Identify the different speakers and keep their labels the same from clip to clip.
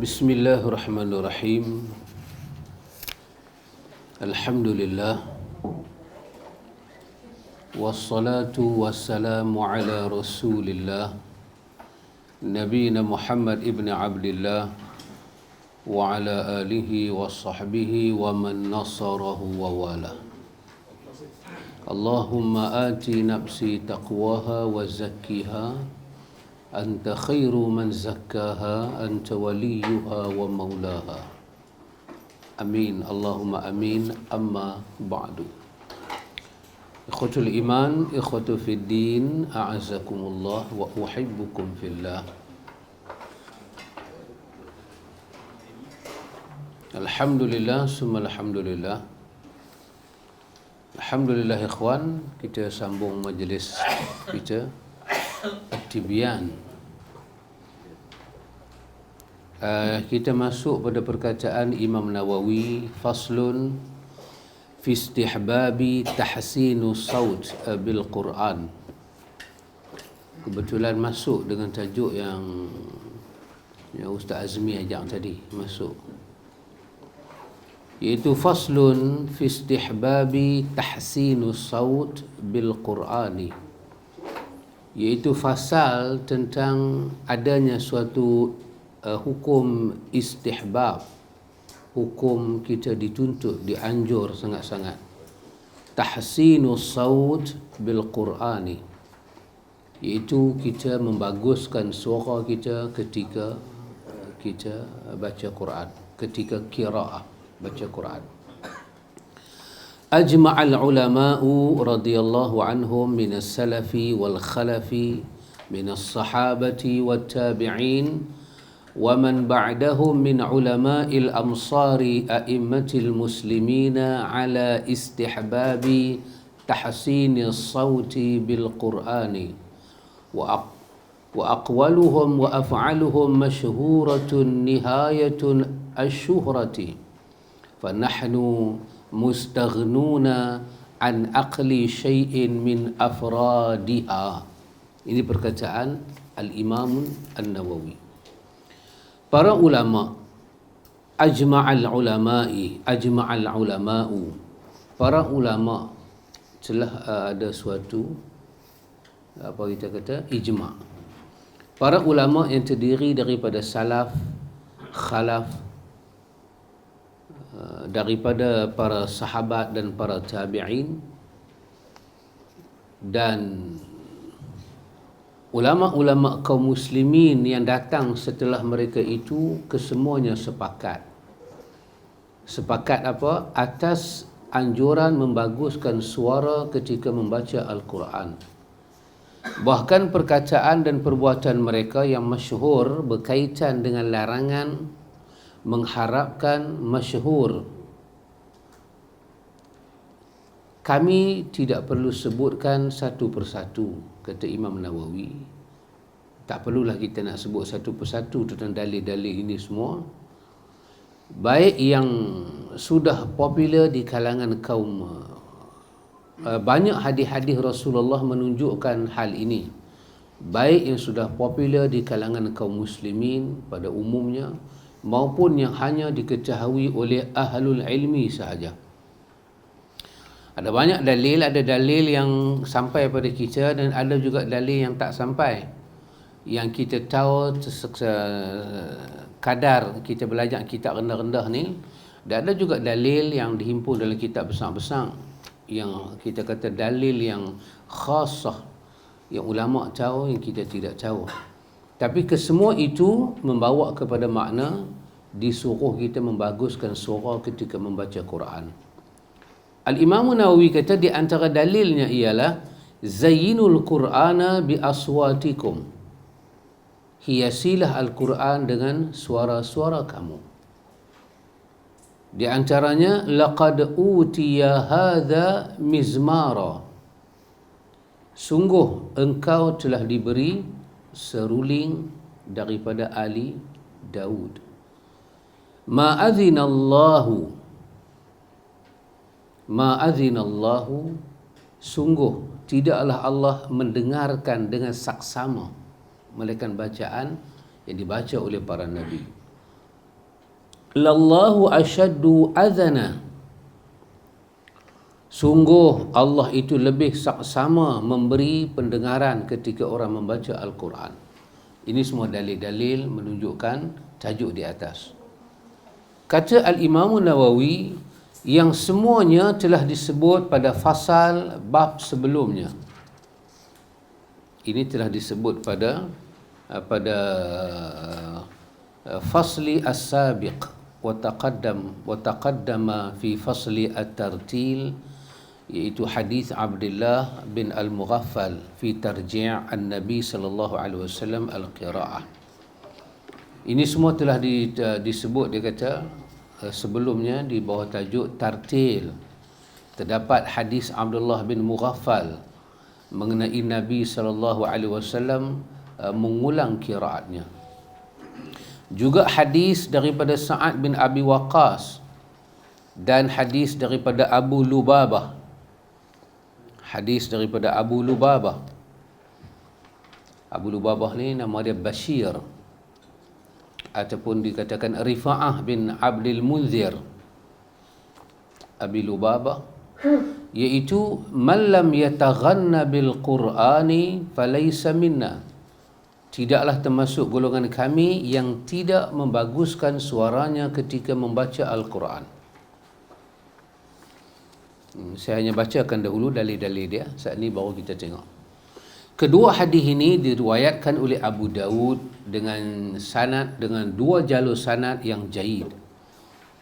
Speaker 1: Bismillahirrahmanirrahim. Alhamdulillah. Wassalatu wassalamu ala Rasulillah Nabiyina Muhammad ibn Abdillah wa ala alihi wa sahbihi wa man nasarahu wa wala. Allahumma ati nafsi taqwaha wa zakkiha Anta khairu man zakkaha Anta waliyuha wa maulaha. Amin. Allahumma amin. Amma ba'du. Ikhwatul iman, ikhwatu fid din, a'azakumullah wa uhibbukum fillah. Alhamdulillah, summa alhamdulillah. Alhamdulillah ikhwan, kita sambung majlis kita At-Tibyan. Kita masuk pada perkataan Imam Nawawi, faslun fi istihbabi tahsinu saut bil Quran. Kebetulan masuk dengan tajuk yang Ustaz Azmi ajak tadi masuk, iaitu faslun fi istihbabi tahsinu saut bil Qurani, iaitu fasal tentang adanya suatu hukum istihbab, hukum kita dituntut, dianjur sangat-sangat tahsinus saut bil Qurani, iaitu kita membaguskan suara kita ketika kita baca Quran, ketika qiraah baca Quran. Ajma'al ulama'u radhiyallahu anhum minas salafi wal khalafi minas sahabati wat tabi'in wa man ba'dahum min ulama'il amsari a'immatil muslimina ala istihbabi tahsinis sauti bil Qur'ani wa aqwaluhum wa af'aluhum mashhuratun nihayatun asyuhrati fa nahnu mustaghnuna an aqli syai'in min afradiha. Ini perkataan Al-Imam An-Nawawi. Para ulama, ajma'al ulama'u, para ulama telah ada suatu apa kita kata ijma'. Para ulama yang terdiri daripada salaf, khalaf, daripada para sahabat dan para tabi'in, dan ulama-ulama kaum muslimin yang datang setelah mereka itu, kesemuanya sepakat apa? Atas anjuran membaguskan suara ketika membaca Al-Quran. Bahkan perkataan dan perbuatan mereka yang masyhur berkaitan dengan larangan mengharapkan masyhur, kami tidak perlu sebutkan satu persatu, kata Imam Nawawi. Tak perlulah kita nak sebut satu persatu tentang dalil-dalil ini semua. Baik yang sudah popular di kalangan kaum, banyak hadis-hadis Rasulullah menunjukkan hal ini, baik yang sudah popular di kalangan kaum muslimin pada umumnya, maupun yang hanya diketahui oleh ahlul ilmi sahaja. Ada banyak dalil, ada dalil yang sampai pada kita dan ada juga dalil yang tak sampai, yang kita tahu kadar kita belajar kitab rendah-rendah ni. Dan ada juga dalil yang dihimpun dalam kitab besar-besar, yang kita kata dalil yang khasah, yang ulama tahu, yang kita tidak tahu. Tapi kesemua itu membawa kepada makna disuruh kita membaguskan suara ketika membaca Quran. Al-Imam Nawawi kata di antara dalilnya ialah zayyinul Qur'ana bi aswatikum, hiasilah Al-Quran dengan suara-suara kamu. Di antaranya laqad utiya hadza mizmara, sungguh engkau telah diberi seruling daripada Ali Daud. Ma'adzinallahu, sungguh tidaklah Allah mendengarkan dengan saksama melainkan bacaan yang dibaca oleh para nabi. lallahu asyaddu adhana, sungguh Allah itu lebih saksama memberi pendengaran ketika orang membaca Al-Quran. Ini semua dalil-dalil menunjukkan tajuk di atas. Kata Al-Imam Nawawi, yang semuanya telah disebut pada fasal bab sebelumnya. Ini telah disebut pada fasli as-sabiq wa taqaddama fi fasli at-tartil, iaitu hadis Abdullah bin Al-Mughaffal fi tarji' an-Nabi sallallahu alaihi wasallam al-qira'ah. Ini semua telah disebut, dia kata sebelumnya di bawah tajuk tartil. Terdapat hadis Abdullah bin Mughaffal mengenai Nabi sallallahu alaihi wasallam mengulang qiraatnya. Juga hadis daripada Sa'ad bin Abi Waqqas dan hadis daripada Abu Lubabah. Hadis daripada Abu Lubabah. Abu Lubabah ni nama dia Bashir, ataupun dikatakan Rifa'ah bin Abdul Munzir. Abi Lubabah, iaitu man lam yataghanna bil Qur'ani falaysa minna, tidaklah termasuk golongan kami yang tidak membaguskan suaranya ketika membaca Al-Quran. Saya hanya bacakan dahulu dalil-dalil dia, saat ini baru kita tengok. Kedua hadis ini diriwayatkan oleh Abu Dawud dengan sanad, dengan dua jalur sanad yang jaid,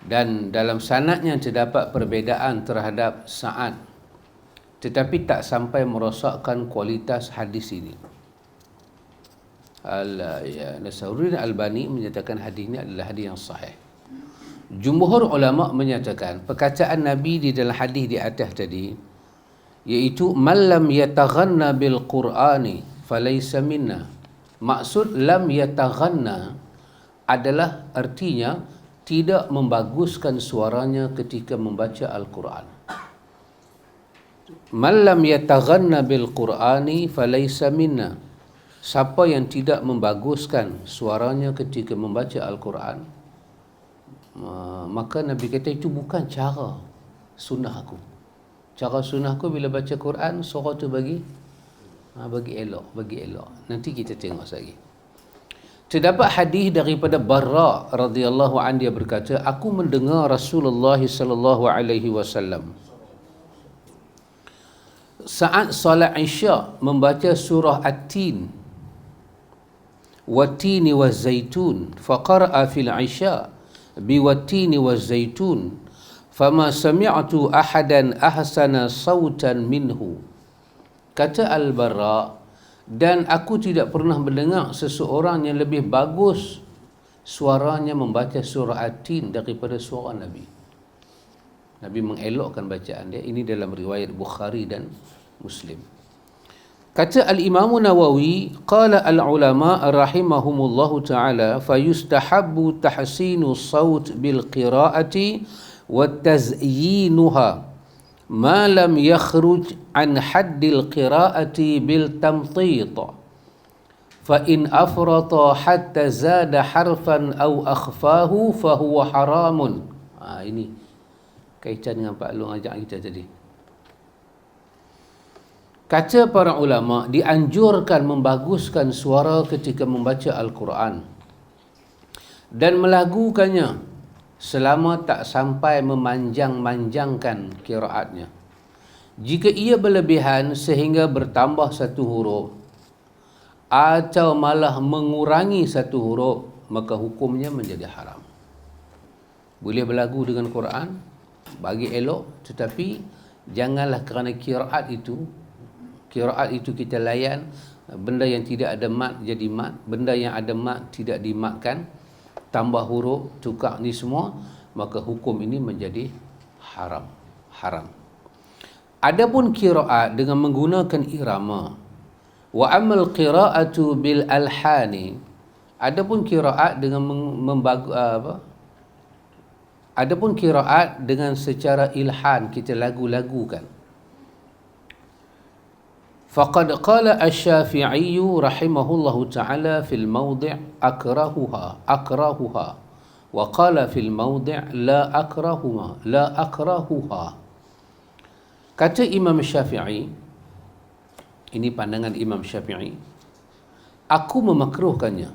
Speaker 1: dan dalam sanadnya terdapat perbezaan terhadap Sa'ad, tetapi tak sampai merosakkan kualitas hadis ini. Nasruddin Albani menyatakan hadis ini adalah hadis yang sahih. Jumhur ulama menyatakan perkataan Nabi di dalam hadis di atas tadi, iaitu man lam yataghanna bil Qur'ani falaysa minna. Maksud lam yataghanna adalah artinya tidak membaguskan suaranya ketika membaca Al-Quran. Man lam yataghanna bil Qur'ani falaysa minna. Siapa yang tidak membaguskan suaranya ketika membaca Al-Quran, maka Nabi kata itu bukan cara sunnah aku. Cara sunnah aku bila baca Quran, suara tu bagi elok. Nanti kita tengok lagi. Terdapat hadis daripada Barra radhiyallahu anhu, dia berkata, aku mendengar Rasulullah sallallahu alaihi wasallam saat salat Isya membaca surah At-Tin, Wat-tini waz-zaitun, faqara'a fil Isya biwat-tini waz-zaitun, fama sami'tu ahadan ahsana sautan minhu. Kata Al-Barra, dan aku tidak pernah mendengar seseorang yang lebih bagus suaranya membaca surah At-Tin daripada suara Nabi. Nabi mengelokkan bacaan dia. Ini dalam riwayat Bukhari dan Muslim. Kata Al-Imam Nawawi, qala al-ulama rahimahumullahu ta'ala, fayustahabbu tahsinu saut bil qira'ati wa tazyinuha ma lam yakhruj an haddil qira'ati bil tamtit, fa in afrata hatta zada harfan aw akhfahu fa huwa haramun. Ini kaitan dengan Pak Long ajak kita tadi. Kata para ulama, dianjurkan membaguskan suara ketika membaca Al-Quran dan melagukannya selama tak sampai memanjang-manjangkan qiraatnya. Jika ia berlebihan sehingga bertambah satu huruf atau malah mengurangi satu huruf, maka hukumnya menjadi haram. Boleh berlagu dengan Quran, bagi elok, tetapi janganlah kerana qiraat itu kita layan, benda yang tidak ada mat jadi mat, benda yang ada mat tidak dimatkan, tambah huruf, tukar ni semua, maka hukum ini menjadi haram. Adapun qiraat dengan menggunakan irama, wa amal qiraatu bil alhani, adapun qiraat dengan adapun qiraat dengan secara ilhan, kita lagu-lagukan. Faqad qala asy-Syafi'i rahimahullahu ta'ala fil mawdi' akrahuha Wa qala fil mawdi' la akrahuha. Kata Imam Syafi'i, ini pandangan Imam Syafi'i, aku memakruhkannya.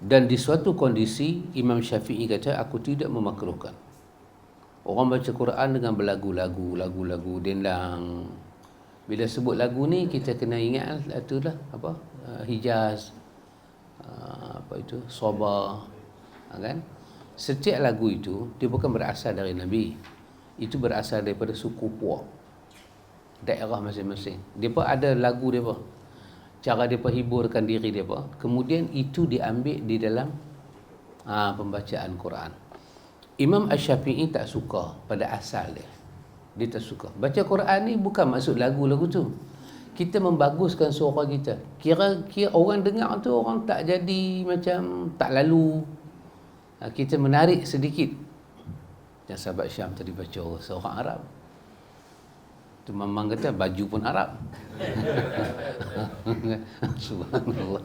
Speaker 1: Dan di suatu kondisi Imam Syafi'i kata aku tidak memakruhkan. Orang baca Quran dengan berlagu-lagu, lagu-lagu dendang. Bila sebut lagu ni kita kena ingat itulah apa? Hijaz, apa itu? Sabah, kan? Setiap lagu itu dia bukan berasal dari Nabi. Itu berasal daripada suku Puak, daerah masing-masing. Depa ada lagu depa, cara depa hiburkan diri depa. Kemudian itu diambil di dalam pembacaan Quran. Imam Asy-Syafi'i tak suka pada asal dia. Dia tak suka. Baca Quran ni bukan maksud lagu-lagu tu. Kita membaguskan suara kita. Kira orang dengar tu orang tak jadi macam tak lalu. Kita menarik sedikit. Yang sahabat Syam tadi baca seorang Arab. Tu memang kata baju pun Arab. Subhanallah.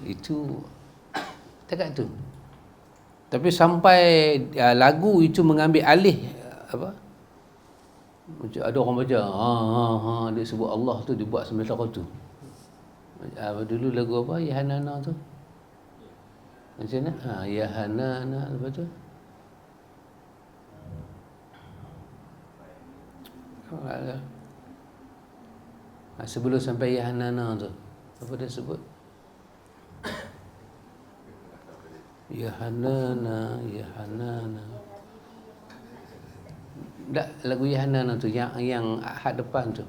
Speaker 1: Itu dekat tu. Tapi sampai lagu itu mengambil alih apa? Macam ada orang baca dia sebut Allah tu dibuat semacam tu. Dulu lagu apa? Ya Hanana tu. Macam mana? Ya Hanana lepas tu. Sebelum sampai Ya Hanana tu, apa dia sebut? Ya Hanana, Ya Hanana. Tak, lagu Ya Hanana tu yang had depan tu.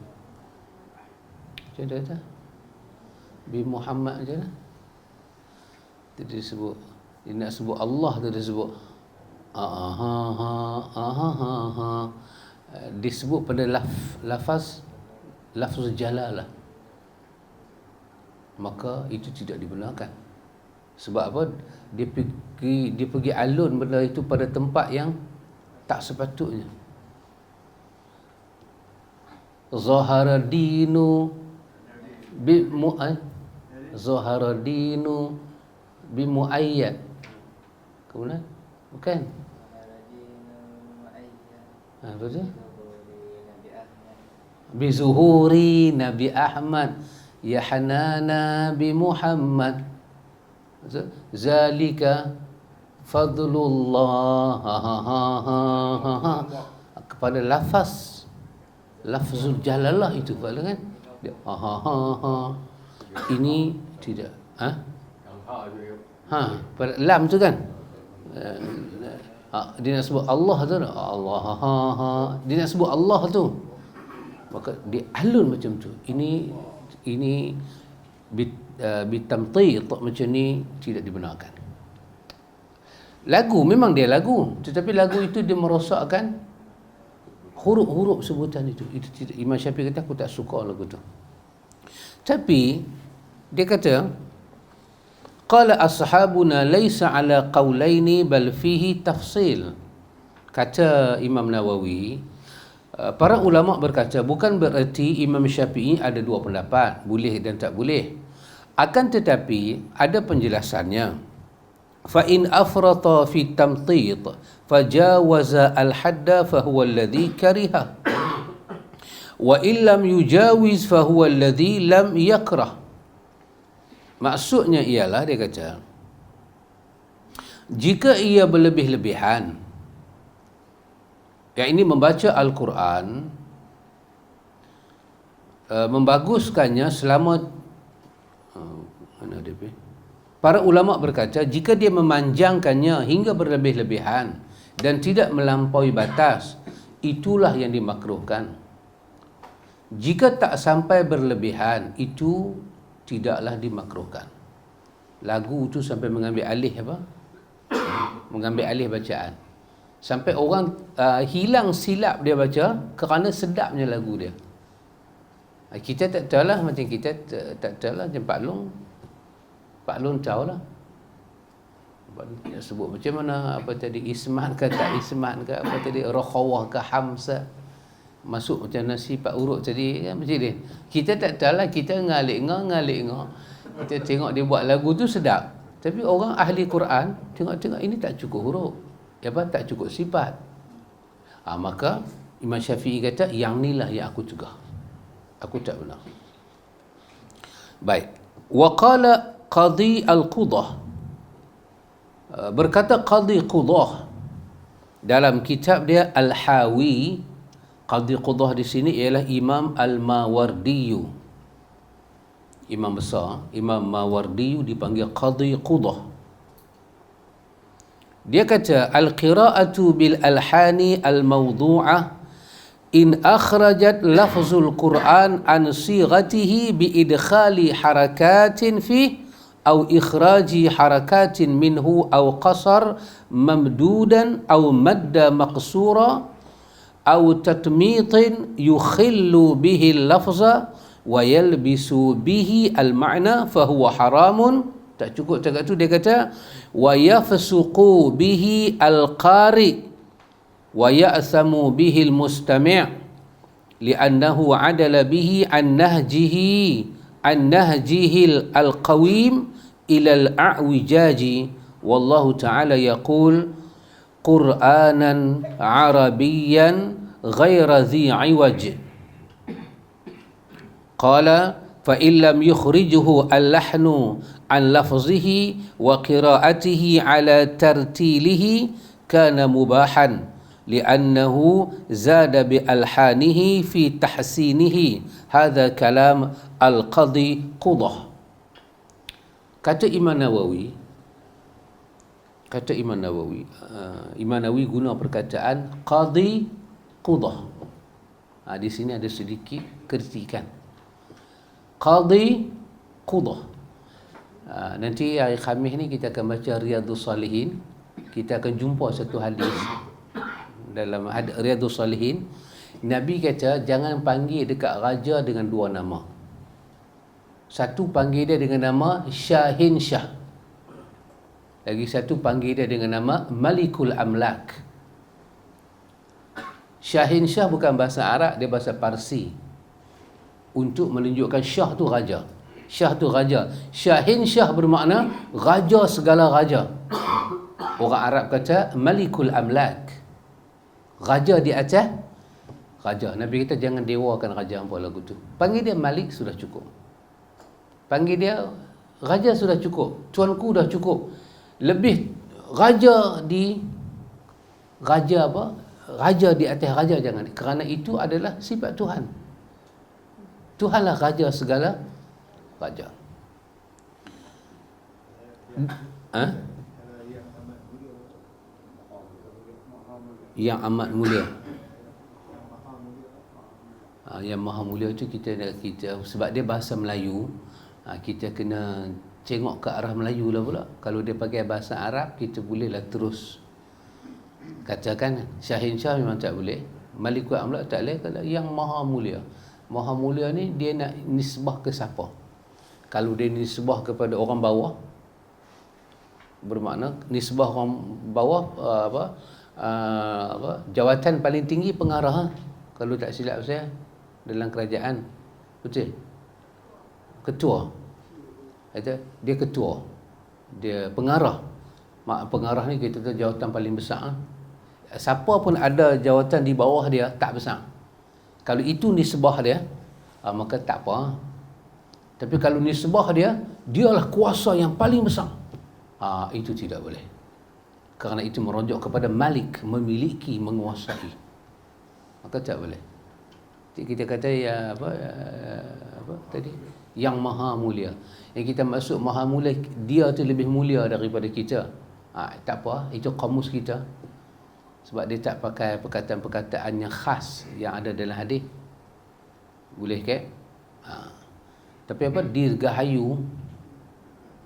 Speaker 1: Macam mana kata? Bi Muhammad je lah. Dia sebut, dia nak sebut Allah tu dia sebut disebut pada lafaz jalalah. Maka itu tidak dibenarkan. Sebab apa? Dia pergi alun benda itu pada tempat yang tak sepatutnya. Zahara dinu bi Zahara dinu bi muayyad. Kemudian bukan? Apa tu? Bi zuhuri Nabi Ahmad, ya Hanana bi Muhammad. Zalika fadlullah. Kepada lafzul jalalah itu kan? Ini tidak. Pada lam tu kan? Dia nak sebut Allah tu, Allah. Dia nak sebut Allah tu. Maka dia alun macam tu. Ini bitamtit macam ni tidak dibenarkan. Lagu memang dia lagu, tetapi lagu itu dia merosakkan huruf-huruf sebutan itu. Itu tidak. Imam Syafi'i kata aku tak suka lagu tu. Tapi dia kata qala ashabuna laisa ala qaulaini bal fihi tafsil. Kata Imam Nawawi, para ulama berkata bukan bererti Imam Syafi'i ada dua pendapat, boleh dan tak boleh. Akan tetapi ada penjelasannya. Fa in afrata fi tamtit fajawaza al-hadda fa huwa alladhi kariha. Wa in lam yujawiz fa huwa alladhi lam yakrah. Maksudnya ialah dia kata jika ia berlebih-lebihan, yang ini membaca Al-Quran, membaguskannya selama para ulama berkata jika dia memanjangkannya hingga berlebih-lebihan dan tidak melampaui batas, itulah yang dimakruhkan. Jika tak sampai berlebihan, itu tidaklah dimakruhkan. Lagu itu sampai mengambil alih apa? Mengambil alih bacaan. Sampai orang hilang silap dia baca kerana sedapnya lagu dia. Kita tak tahu lah, macam kita tak tahu lah, macam Pak Long tahu lah. Dia sebut macam mana, apa tadi, ismat ke tak ismat ke, apa tadi, rokhawah ke hamzah, masuk macam nasi Pak Urut tadi kan, macam dia. Kita tak tahu lah, kita ngalik-ngalik. Kita tengok dia buat lagu tu sedap. Tapi orang ahli Quran tengok-tengok ini tak cukup huruf, tak cukup sifat. Maka Imam Syafi'i kata yang inilah yang aku cegah, aku tak benar. Baik. Wa qala Qadhi Al-Qudah, berkata Qadhi Qudah dalam kitab dia Al-Hawi. Qadhi Qudah di sini ialah Imam Al-Mawardi, imam besar, Imam Mawardi dipanggil Qadhi Qudah. Dia kata al-qira'atu bil alhani al-mawdu'ah in akhrajat lafzul Quran an sighatihi bi idkhali harakatin fi aw ikhraji harakatin minhu aw qasar mamdudan aw madda maqsura aw tatmitin yukhillu bihi al-lafza wa yalbisu bihi al-ma'na fa huwa haramun. Tak cukup cakap tu, dia kata wa yafsuqu bihi al-qari wa ya'samu bihi al-mustami' li'annahu 'adala bihi an nahjihi al-qawim ila al-a'wijaji wallahu ta'ala yaqul qur'anan arabiyyan ghaira dhi 'iwaj. Qala fa illam yukhrijuhu al-lahnu an lafzihi wa qira'atihi ala tartilihi kana mubahan li'annahu zada bi alhanihi fi tahsinihi. Hadha kalam al-Qadhi Qudah. Kata Imam Nawawi, Imam Nawawi guna perkataan Qadhi Qudah. Di sini ada sedikit kritikan. Qadhi Qudah. Nanti hari Khamis ni kita akan baca Riyadhus Salihin. Kita akan jumpa satu hadis dalam Riyadhus Salihin. Nabi kata jangan panggil dekat raja dengan dua nama. Satu panggil dia dengan nama Syahin Shah, lagi satu panggil dia dengan nama Malikul Amlak. Syahin Shah bukan bahasa Arab, dia bahasa Parsi, untuk menunjukkan Syah tu raja. Syah tu raja. Syahin Shah bermakna raja segala raja. Orang Arab kata Malikul Amlak, raja di atas raja. Nabi kata jangan dewakan raja apa lagu tu. Panggil dia Malik sudah cukup. Panggil dia raja sudah cukup. Tuanku dah cukup. Lebih raja di atas raja jangan. Kerana itu adalah sifat Tuhan. Tuhanlah raja segala raja. Yang amat mulia. Yang maha mulia itu kita sebab dia bahasa Melayu, kita kena tengok ke arah Melayu lah pula. Kalau dia pakai bahasa Arab, kita bolehlah terus katakan Syahin Shah memang tak boleh, Malikul Amlak tak boleh. Kalau yang maha mulia, maha mulia ni dia nak nisbah ke siapa? Kalau dia nisbah kepada orang bawah, bermakna nisbah orang bawah jawatan paling tinggi pengarah, kalau tak silap saya dalam kerajaan, betul? Ketua. Dia ketua, dia pengarah. Pengarah ni kita tahu jawatan paling besar. Siapa pun ada jawatan di bawah dia tak besar. Kalau itu nisbah dia, maka tak apa. Tapi kalau nisbah dia, dialah kuasa yang paling besar, itu tidak boleh. Kerana itu merujuk kepada Malik, memiliki, menguasai. Maka tak boleh. Kita kata apa tadi? Yang maha mulia. Yang kita maksud maha mulia, dia tu lebih mulia daripada kita. Tak apa, itu kamus kita. Sebab dia tak pakai perkataan-perkataan yang khas yang ada dalam hadis. Boleh ke? Tapi apa? Dirgahayu.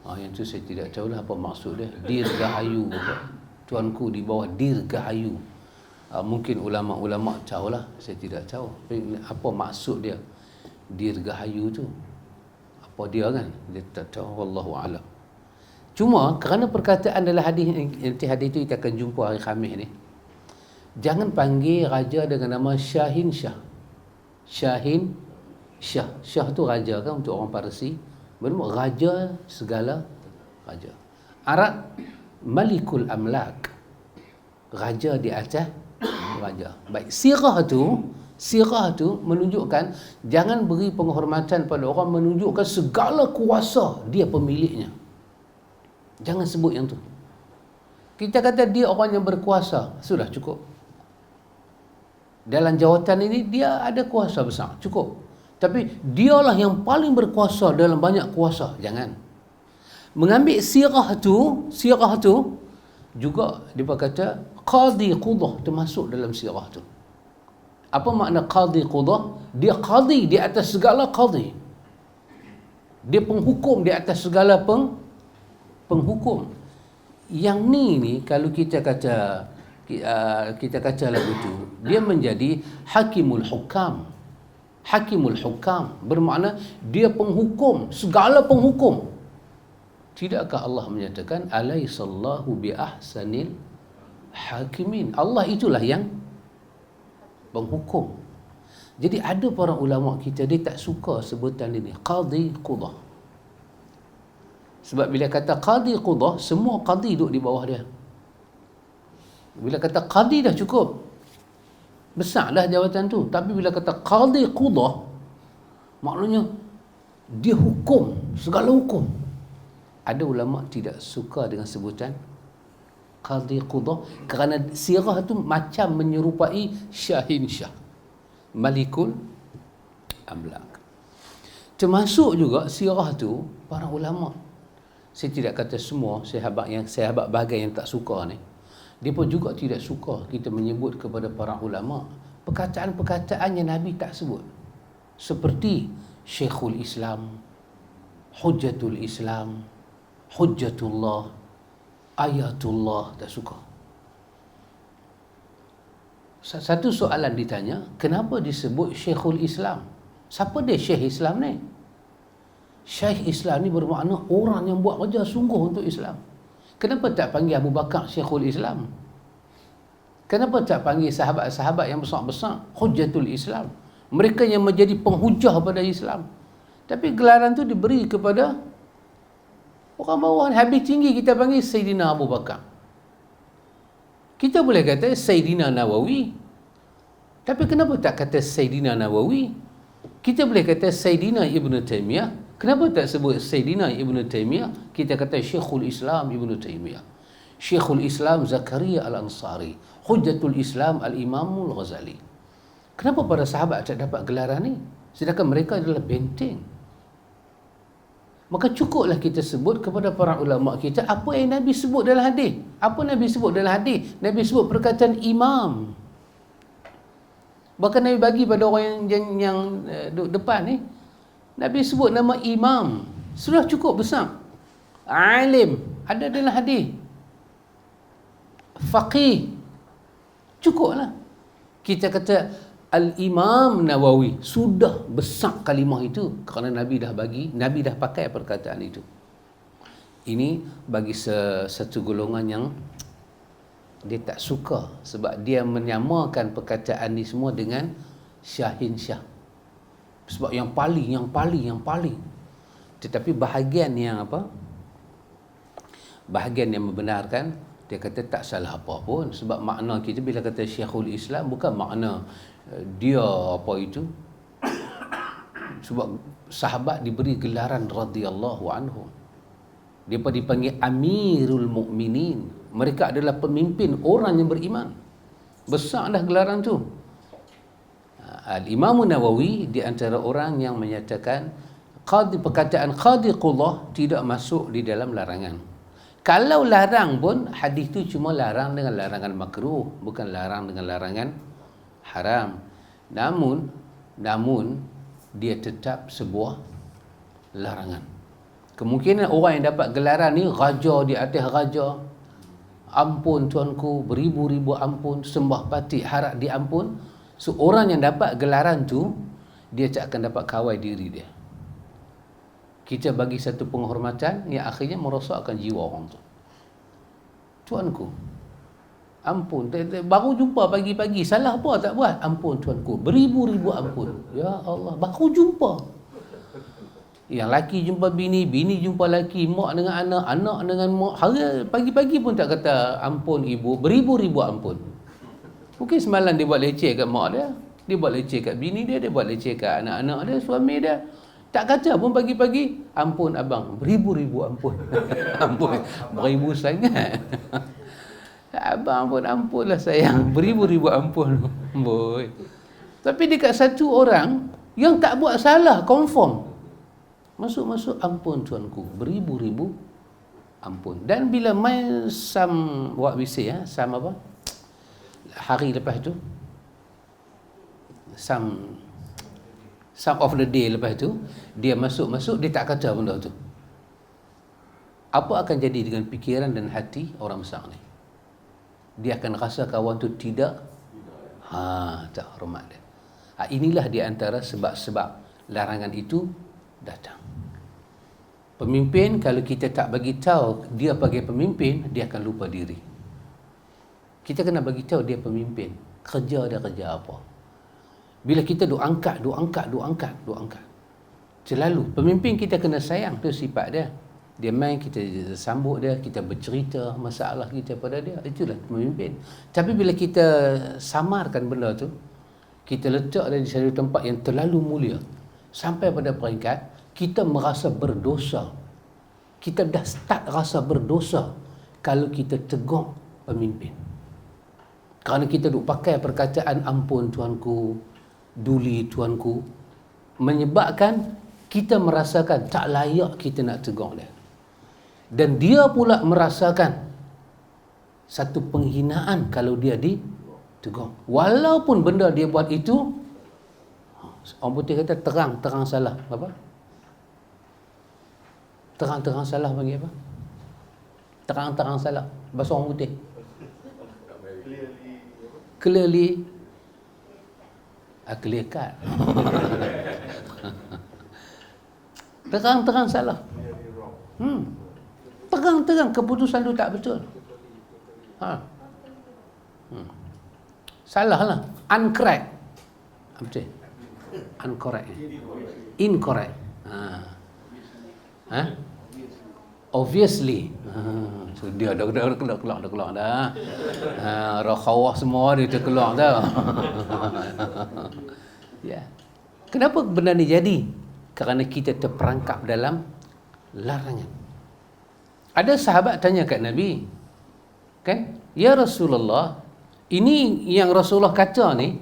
Speaker 1: Yang tu saya tidak tahulah apa maksud dia. Dirgahayu. Tuanku di bawah dirgahayu. Mungkin ulama-ulama tahulah. Saya tidak tahu. Apa maksud dia? Dirgahayu tu. Apa dia kan? Dia tak tahu. Wallahu a'lam. Cuma kerana perkataan dalam hadis, nanti hadis itu kita akan jumpa hari Khamis ni. Jangan panggil raja dengan nama Syahin Shah. Syahin Shah. Shah tu raja kan untuk orang Parsi. Bermakna raja segala raja. Arab Malikul Amlak, raja di atas raja. Baik, sirah tu menunjukkan jangan beri penghormatan pada orang menunjukkan segala kuasa dia pemiliknya. Jangan sebut yang tu. Kita kata dia orang yang berkuasa, sudah cukup. Dalam jawatan ini dia ada kuasa besar, cukup. Tapi dialah yang paling berkuasa dalam banyak kuasa, jangan. Mengambil sirah tu juga dia kata qadi qudah termasuk dalam sirah tu. Apa makna qadi qudah? Dia qadi di atas segala qadi. Dia penghukum di atas segala penghukum. Yang ni kalau kita kata lagu tu, dia menjadi hakimul hukam. Hakimul hukam bermakna dia penghukum, segala penghukum. Tidakkah Allah menyatakan alaisallahu bi ahsanil hakimin? Allah itulah yang penghukum. Jadi ada para ulama kita dia tak suka sebutan ini qadi qudah. Sebab bila kata qadi qudah, semua qadi duduk di bawah dia. Bila kata qadi dah cukup, besarlah jawatan tu. Tapi bila kata qadi qudah, maknanya dia hukum, segala hukum. Ada ulama tidak suka dengan sebutan qadi qudah kerana sirah tu macam menyerupai syahin syah, malikul amlak. Termasuk juga sirah tu para ulama, saya tidak kata semua, sahabat bahagian yang tak suka ni, dia pun juga tidak suka kita menyebut kepada para ulama perkataan-perkataan yang Nabi tak sebut, seperti Syekhul Islam, Hujjatul Islam, Hujjatullah, Ayatullah, tak suka. Satu soalan ditanya, kenapa disebut Syekhul Islam? Siapa dia Syekh Islam ni? Syekh Islam ni bermakna orang yang buat kerja sungguh untuk Islam. Kenapa tak panggil Abu Bakar Syekhul Islam? Kenapa tak panggil sahabat-sahabat yang besar-besar Hujjatul Islam? Mereka yang menjadi penghujah pada Islam. Tapi gelaran tu diberi kepada orang bawah. Habis tinggi kita panggil Sayyidina Abu Bakar. Kita boleh kata Sayyidina Nawawi. Tapi kenapa tak kata Sayyidina Nawawi? Kita boleh kata Sayyidina Ibn Taymiyah. Kenapa tak sebut Sayyidina Ibn Taymiyah? Kita kata Syekhul Islam Ibn Taymiyah, Syekhul Islam Zakaria Al-Ansari, Hujjatul Islam Al-Imamul Ghazali. Kenapa para sahabat tak dapat gelaran ni? Sedangkan mereka adalah benteng. Maka cukuplah kita sebut kepada para ulama kita apa yang Nabi sebut dalam hadis. Apa Nabi sebut dalam hadis? Nabi sebut perkataan imam. Bahkan Nabi bagi pada orang yang depan ni, Nabi sebut nama imam. Sudah cukup besar. Alim, ada dalam hadis. Faqih, cukuplah. Kita kata Al-Imam Nawawi, sudah besar kalimah itu kerana Nabi dah bagi, Nabi dah pakai perkataan itu. Ini bagi satu golongan yang dia tak suka sebab dia menyamakan perkataan ni semua dengan syahin syah. Sebab yang paling. Tetapi bahagian yang membenarkan, dia kata tak salah apa pun. Sebab makna kita bila kata Syekhul Islam bukan makna dia apa itu. Sebab sahabat diberi gelaran radhiyallahu anhum. Dia dipanggil Amirul Mukminin. Mereka adalah pemimpin orang yang beriman. Besarlah gelaran tu. Al-Imam Nawawi di antara orang yang menyatakan perkataan qadi qudah tidak masuk di dalam larangan. Kalau larang pun hadis tu cuma larang dengan larangan makruh, bukan larang dengan larangan haram. Namun dia tetap sebuah larangan. Kemungkinan orang yang dapat gelaran ni raja di atas raja, ampun tuanku, beribu-ribu ampun, sembah patik harap diampun. So orang yang dapat gelaran tu, dia tak akan dapat kawal diri dia. Kita bagi satu penghormatan yang akhirnya merosakkan jiwa orang tu. Tuanku, ampun, baru jumpa pagi-pagi, salah apa tak buat? Ampun tuanku, beribu-ribu ampun. Ya Allah, baru jumpa. Yang laki jumpa bini, bini jumpa laki, mak dengan anak, anak dengan mak. Hari pagi-pagi pun tak kata ampun ibu, beribu-ribu ampun. Mungkin semalam dia buat leceh kat mak dia buat leceh kat bini dia buat leceh kat anak-anak dia, suami dia. Tak kata pun pagi-pagi, ampun abang, beribu-ribu ampun. Ampun, beribu sangat. Abang pun ampunlah sayang, beribu-ribu ampun. Boy. Tapi dekat satu orang yang tak buat salah, confirm. Masuk-masuk, ampun tuanku, beribu-ribu ampun. Dan bila main what we say, some apa? Hari lepas tu, some of the day lepas tu, dia masuk-masuk, dia tak kata benda tu. Apa akan jadi dengan fikiran dan hati orang besar ni? Dia akan rasa kawan tu tidak tak hormat dia. Inilah di antara sebab-sebab larangan itu datang. Pemimpin, kalau kita tak bagi tahu dia sebagai pemimpin, dia akan lupa diri. Kita kena bagi tahu dia pemimpin. Kerja dia kerja apa. Bila kita duk angkat. Selalu pemimpin kita kena sayang, tu sifat dia. Dia main, kita sambut dia, kita bercerita masalah kita pada dia. Itulah pemimpin. Tapi bila kita samarkan benda tu, kita letak dia di satu tempat yang terlalu mulia, sampai pada peringkat kita merasa berdosa. Kita dah start rasa berdosa kalau kita tegur pemimpin. Kerana kita duk pakai perkataan ampun tuanku, duli tuanku, menyebabkan kita merasakan tak layak kita nak tegur dia. Dan dia pula merasakan satu penghinaan kalau dia ditegur. Walaupun benda dia buat itu, orang putih kata terang salah. Apa? Terang salah bagi apa? Terang salah. Bahasa orang putih. Clearly clear cut. Terang salah. Terang keputusan tu tak betul. Salah lah. Uncorrect. Apa tu? Uncorrect. Incorrect. Obviously. So dia dah keluar dah. Roh khawah semua dia terkeluar dah. Ya. Kenapa benda ni jadi? Kerana kita terperangkap dalam larangan. Ada sahabat tanya kat Nabi, kan? Ya Rasulullah, ini yang Rasulullah kata ni,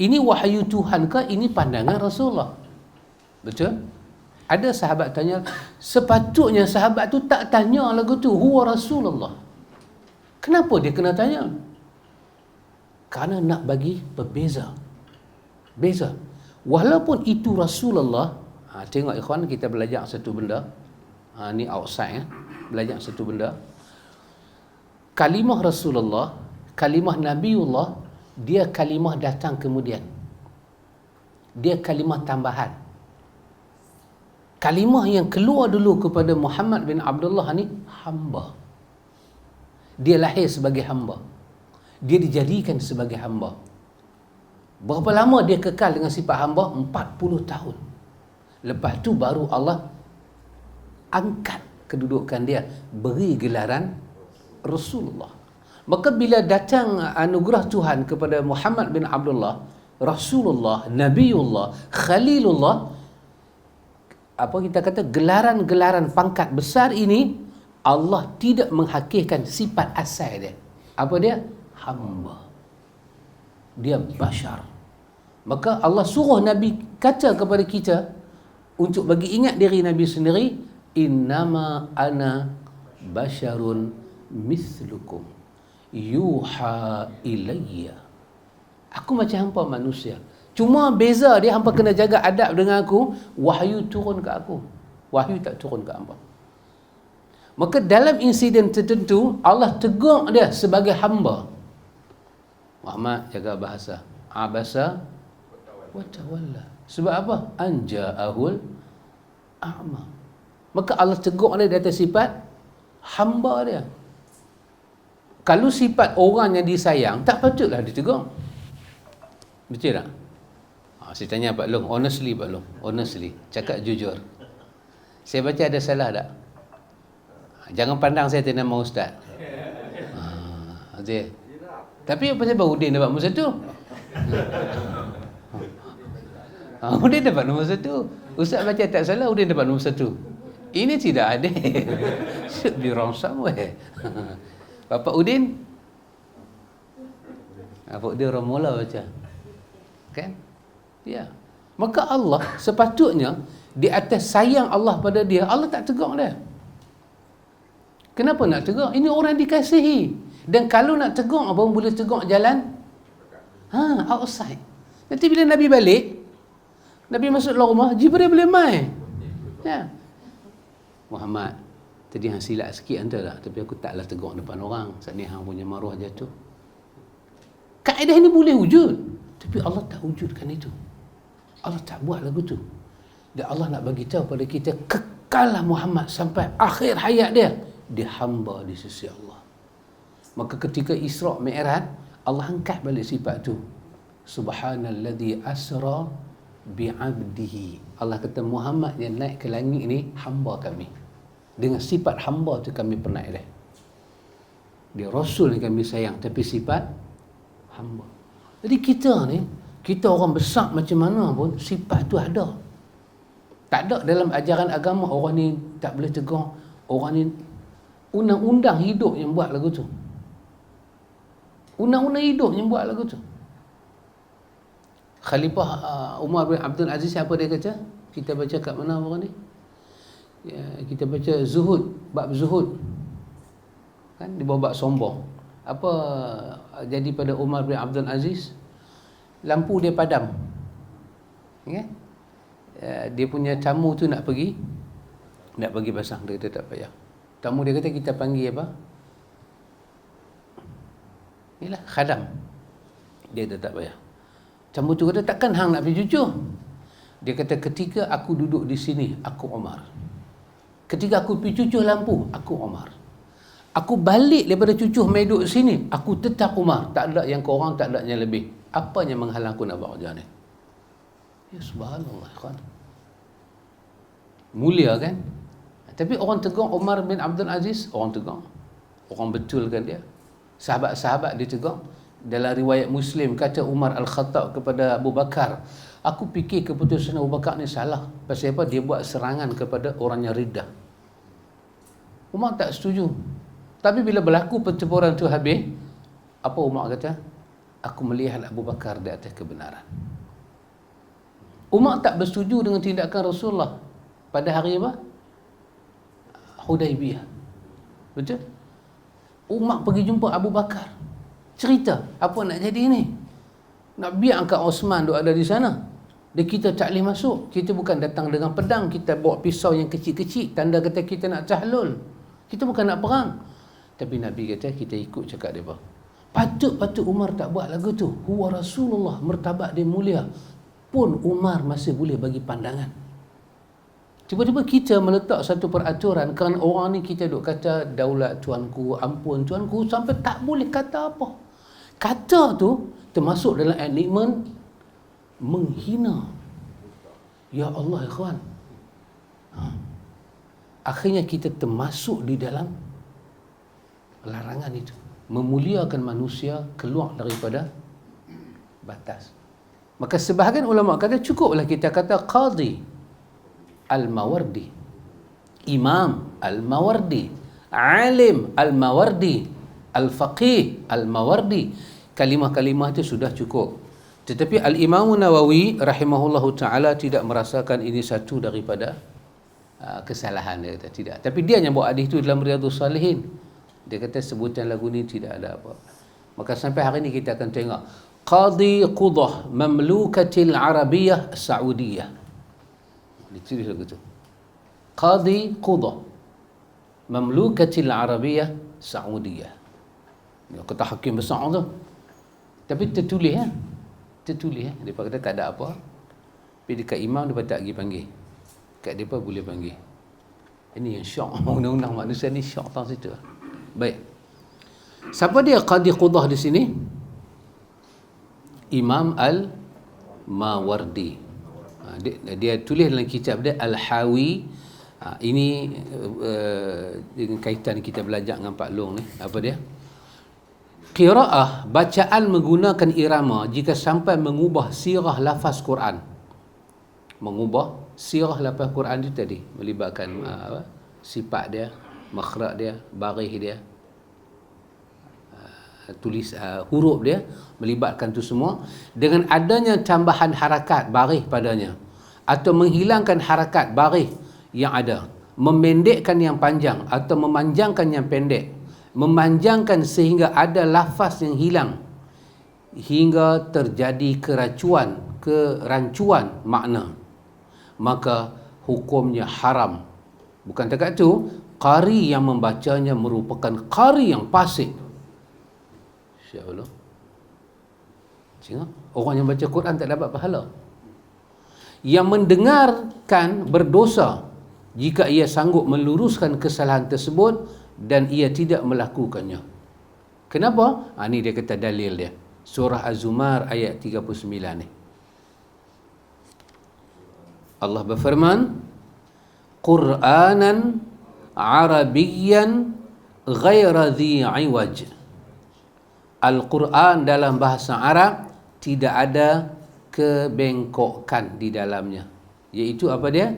Speaker 1: ini wahyu Tuhan ke? Ini pandangan Rasulullah? Betul? Ada sahabat tanya, sepatutnya sahabat tu tak tanya lagu tu, huwa Rasulullah. Kenapa dia kena tanya? Kerana nak bagi berbeza. Beza. Walaupun itu Rasulullah, tengok ikhwan, kita belajar satu benda. Ni outside belajar satu benda. Kalimah Rasulullah, kalimah Nabiullah, dia kalimah datang kemudian. Dia kalimah tambahan. Kalimah yang keluar dulu kepada Muhammad bin Abdullah ni hamba. Dia lahir sebagai hamba. Dia dijadikan sebagai hamba. Berapa lama dia kekal dengan sifat hamba? 40 tahun. Lepas tu baru Allah angkat kedudukan dia, beri gelaran Rasulullah. Maka bila datang anugerah Tuhan kepada Muhammad bin Abdullah, Rasulullah, Nabiullah, Khalilullah, apa kita kata, gelaran-gelaran pangkat besar ini, Allah tidak menghakirkan sifat asal dia. Apa dia? Hamba. Dia bashar. Maka Allah suruh Nabi kata kepada kita untuk bagi ingat diri Nabi sendiri, innama ana basharun mithlukum yuha ilayya. Aku macam hampa manusia. Cuma beza dia, hampa kena jaga adab dengan aku, wahyu turun ke aku. Wahyu tak turun ke hampa. Maka dalam insiden tertentu, Allah tegur dia sebagai hamba. Muhammad, jaga bahasa. Abasa wa tawalla. Sebab apa? Anja'ahul a'ma. Maka Allah tegur dia di atas sifat hamba dia. Kalau sifat orang yang disayang, tak patutlah ditegur. Betul tak? Saya tanya Pak Long, honestly Pak Long, honestly, cakap jujur. Saya baca ada salah tak? Jangan pandang saya tak nama ustaz. Okey. Tapi apa sebab Udin dapat nombor 1? Udin dapat nombor 1. Ustaz baca tak salah, Udin dapat nombor 1. Ini tidak adil. Should be wrong somewhere. Bapak Udin, apa dia orang mula baca? Kan? Ya. Maka Allah sepatutnya di atas sayang Allah pada dia, Allah tak tegur dia. Kenapa nak tegur? Ini orang dikasihi. Dan kalau nak tegur, abang boleh tegur jalan outside. Nanti bila Nabi balik, Nabi masuk dalam rumah, Jibril boleh main. Ya. Muhammad, tadi hang silap sikit anda tak, tapi aku taklah tegur depan orang. Saat ni hang punya maruah jatuh. Kaedah ini boleh wujud, tapi Allah tak wujudkan itu. Allah tak buat lagu tu. Dan Allah nak bagi tahu pada kita, kekallah Muhammad sampai akhir hayat dia, dia hamba di sisi Allah. Maka ketika Isra' Mi'raj, Allah angkat balik sifat tu. Subhanalladzi asra bi'abdihi. Allah kata Muhammad yang naik ke langit ni hamba kami. Dengan sifat hamba tu kami pernah dia. Dia Rasul yang kami sayang, tapi sifat hamba. Jadi kita ni, kita orang besar macam mana pun, sifat tu ada. Tak ada dalam ajaran agama orang ni tak boleh tegur. Orang ni undang-undang hidup yang buat lagu tu. Undang-undang hidup yang buat lagu tu. Khalifah Umar bin Abdul Aziz, apa dia kata? Kita baca kat mana orang ni? Ya, kita baca zuhud, bab zuhud. Kan di bawah bab sombong. Apa jadi pada Umar bin Abdul Aziz? Lampu dia padam. Okay? Dia punya tamu tu nak pergi pasang, dia kata tak payah. Tamu dia kata kita panggil apa? Inilah khadam. Dia kata tak payah. Tamu tu kata takkan hang nak pergi cucuh? Dia kata ketika aku duduk di sini, aku Umar. Ketika aku pergi cucuh lampu, aku Umar. Aku balik daripada cucuh main duduk sini, aku tetap Umar. Tak ada yang korang, tak ada yang lebih. Apa yang menghalang aku nak buat kerja ni? Ya subhanallah, kan? Mulia kan? Tapi orang tegur Umar bin Abdul Aziz, orang tegur. Orang betulkan dia. Sahabat-sahabat dia tegur. Dalam riwayat Muslim kata Umar Al-Khattab kepada Abu Bakar, aku fikir keputusan Abu Bakar ni salah. Pasal apa? Dia buat serangan kepada orang yang riddah. Umar tak setuju. Tapi bila berlaku pertempuran tu habis, apa Umar kata? Aku melihat Abu Bakar di atas kebenaran. Umar tak bersetuju dengan tindakan Rasulullah pada hari apa? Hudaibiyah. Betul? Umar pergi jumpa Abu Bakar. Cerita, apa nak jadi ni? Nak biar angkat Osman duk ada di sana. Dan kita tak boleh masuk. Kita bukan datang dengan pedang, kita bawa pisau yang kecil-kecil, tanda kata kita nak tahlul. Kita bukan nak perang. Tapi Nabi kata kita ikut cakap dia. Patut Umar tak buat lagu tu. Huwa Rasulullah, martabat dia mulia. Pun Umar masih boleh bagi pandangan. Tiba-tiba kita meletak satu peraturan kerana orang ni kita duk kata daulat tuanku, ampun tuanku, sampai tak boleh kata apa. Kata tu termasuk dalam enigment menghina. Ya Allah, ikhwan. Akhirnya kita termasuk di dalam larangan itu. Memuliakan manusia keluar daripada batas. Maka sebahagian ulama kata cukuplah kita kata Qadhi Al-Mawardi, Imam Al-Mawardi, Alim Al-Mawardi, Al-Faqih Al-Mawardi. Kalimah-kalimah itu sudah cukup. Tetapi Al-Imam Nawawi rahimahullahu ta'ala tidak merasakan ini satu daripada kesalahan, dia kata tidak. Tapi dia yang buat hadis itu dalam Riyadhus Salihin. Dia kata sebutan lagu ni tidak ada apa. Maka sampai hari ini kita akan tengok Qadhi Qudah Mamlukatil Arabiyah Saudiyah. Ditulis lagu tu. Qadhi Qudah Mamlukatil Arabiyah Saudiyah. Dia kata hakim besar tu. Tapi tertulis kan? Tertulis kan? Dia kata tak ada apa. Tapi dekat imam dia tak pergi panggil. Kat dia boleh panggil. Ini yang syok. Undang-undang manusia ni syok tau situ. Baik. Siapa dia Qadhi Qudah di sini? Imam Al-Mawardi. Dia tulis dalam kitab dia Al-Hawi Ini dengan kaitan kita belajar dengan Pak Long ni. Apa dia? Qiraah, bacaan menggunakan irama jika sampai mengubah sirah lafaz Quran. Mengubah sirah lafaz Quran itu tadi melibatkan sifat dia, makhraj dia, baris dia, tulis huruf dia, melibatkan tu semua dengan adanya tambahan harakat baris padanya atau menghilangkan harakat baris yang ada, memendekkan yang panjang atau memanjangkan yang pendek, memanjangkan sehingga ada lafaz yang hilang hingga terjadi kerancuan makna, maka hukumnya haram. Bukan dekat tu, qari yang membacanya merupakan qari yang fasik. Insya-Allah. Tengok, orang yang baca Quran tak dapat pahala. Yang mendengarkan berdosa jika ia sanggup meluruskan kesalahan tersebut dan ia tidak melakukannya. Kenapa? Ini dia kata dalil dia. Surah Az-Zumar ayat 39 ni. Allah berfirman, Qur'anan Arabiyyan ghaira dhi iwaj. Al-Quran dalam bahasa Arab tidak ada kebengkokan di dalamnya. Iaitu apa dia?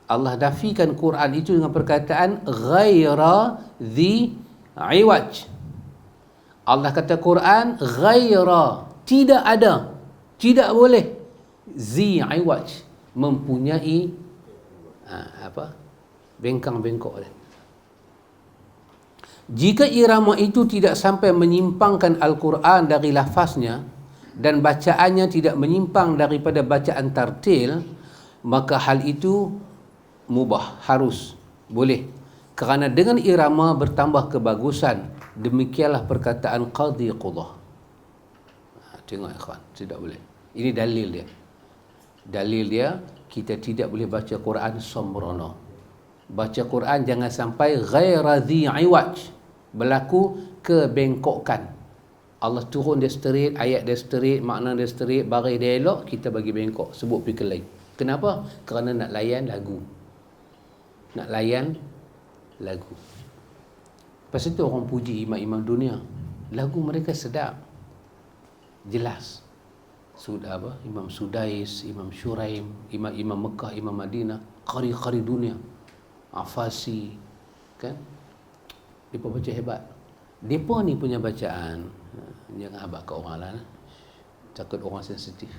Speaker 1: Allah nafikan Quran itu dengan perkataan ghaira dhi iwaj. Allah kata Quran ghaira, tidak ada, tidak boleh, zi iwaj, mempunyai bengkang-bengkok dia. Jika irama itu tidak sampai menyimpangkan Al-Quran dari lafaznya dan bacaannya tidak menyimpang daripada bacaan tartil, maka hal itu mubah, harus, boleh. Kerana dengan irama bertambah kebagusan. Demikianlah perkataan qadhi qudah. Tengok ikhwan, tidak boleh. Ini dalil dia. Dalil dia, kita tidak boleh baca Quran sembrono. Baca Quran jangan sampai ghaira dhi iwaj, berlaku kebengkokan. Allah turun dia straight, ayat dia straight, makna dia straight, baris dia elok, kita bagi bengkok, sebut fikir lain. Kenapa? Kerana nak layan lagu. Nak layan lagu. Pasal itu orang puji imam-imam dunia. Lagu mereka sedap, jelas. Sudah apa? Imam Sudais, Imam Shuraim, imam-imam Mekah, Imam Madinah, qari-qari dunia, Afasi, kan? Mereka baca hebat. Mereka ni punya bacaan, jangan habaq ke orang lain, takut orang sensitif.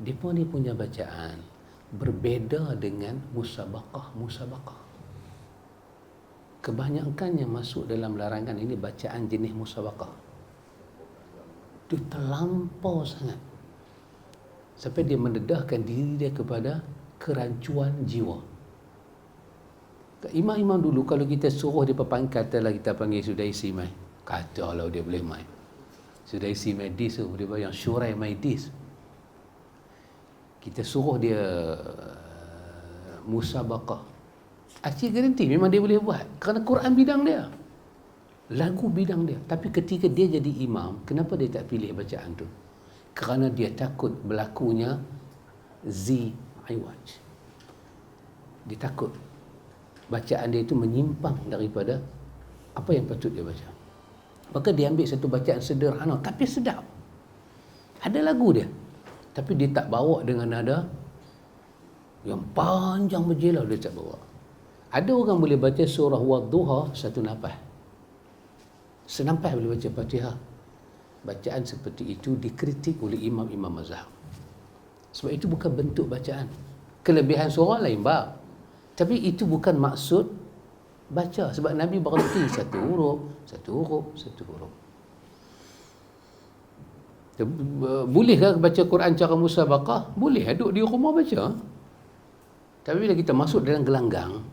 Speaker 1: Mereka ni punya bacaan berbeza dengan musabaqah. Kebanyakan yang masuk dalam larangan ini bacaan jenis musabaqah. Itu terlampau sangat. Sampai dia mendedahkan diri dia kepada kerancuan jiwa. Imam-imam dulu kalau kita suruh dia berpangkat, katalah kita panggil Sudaisi mai. Katalah dia boleh mai. Sudaisi mai dis tu, dia yang Syurai mai dis. Kita suruh dia musabaqah. Acik garanti memang dia boleh buat. Kerana Quran bidang dia, lagu bidang dia. Tapi ketika dia jadi imam, kenapa dia tak pilih bacaan tu? Kerana dia takut berlakunya zi iwaj. Dia takut bacaan dia itu menyimpang daripada apa yang patut dia baca. Maka dia ambil satu bacaan sederhana tapi sedap. Ada lagu dia, tapi dia tak bawa dengan nada yang panjang berjelau, dia tak bawa. Ada orang boleh baca surah Wadduha satu nafas, senampas boleh baca Fatihah. Bacaan seperti itu dikritik oleh imam-imam mazhab. Sebab itu bukan bentuk bacaan. Kelebihan surah lain bab, tapi itu bukan maksud baca. Sebab Nabi berhenti satu huruf. Bolehkah baca Quran cara musabaqah? Boleh, duduk di rumah baca. Tapi bila kita masuk dalam gelanggang,